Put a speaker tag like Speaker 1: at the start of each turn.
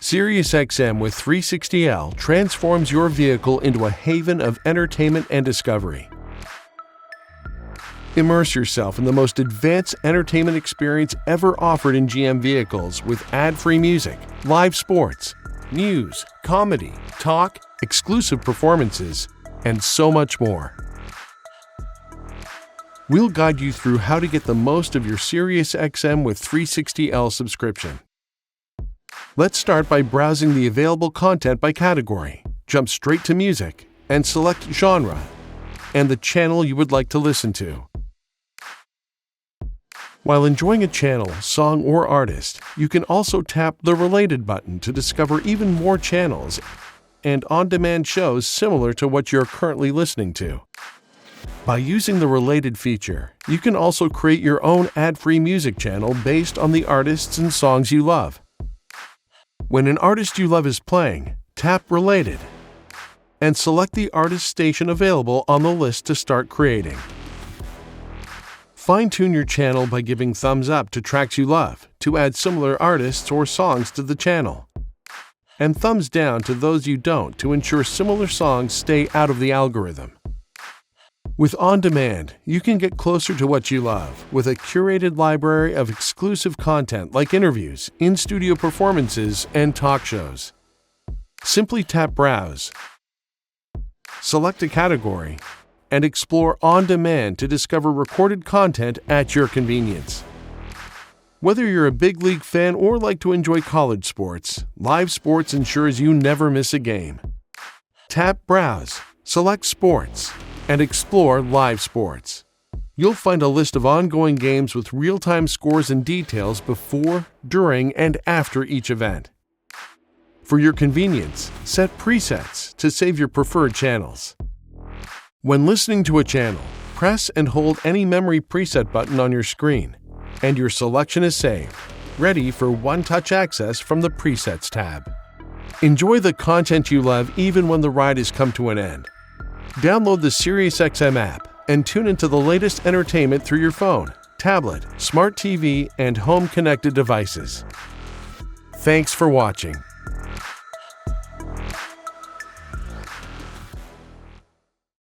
Speaker 1: SiriusXM with 360L transforms your vehicle into a haven of entertainment and discovery. Immerse yourself in the most advanced entertainment experience ever offered in GM vehicles with ad-free music, live sports, news, comedy, talk, exclusive performances, and so much more. We'll guide you through how to get the most of your SiriusXM with 360L subscription. Let's start by browsing the available content by category. Jump straight to music and select genre and the channel you would like to listen to. While enjoying a channel, song, or artist, you can also tap the Related button to discover even more channels and on-demand shows similar to what you're currently listening to. By using the Related feature, you can also create your own ad-free music channel based on the artists and songs you love. When an artist you love is playing, tap Related and select the artist station available on the list to start creating. Fine-tune your channel by giving thumbs up to tracks you love to add similar artists or songs to the channel, and thumbs down to those you don't to ensure similar songs stay out of the algorithm. With On Demand, you can get closer to what you love with a curated library of exclusive content like interviews, in-studio performances, and talk shows. Simply tap Browse, select a category, and explore On Demand to discover recorded content at your convenience. Whether you're a big league fan or like to enjoy college sports, Live Sports ensures you never miss a game. Tap Browse, select Sports, and explore Live Sports. You'll find a list of ongoing games with real-time scores and details before, during, and after each event. For your convenience, set presets to save your preferred channels. When listening to a channel, press and hold any memory preset button on your screen, and your selection is saved, ready for one-touch access from the Presets tab. Enjoy the content you love even when the ride has come to an end. Download the SiriusXM app and tune into the latest entertainment through your phone, tablet, smart TV, and home-connected devices. Thanks for watching.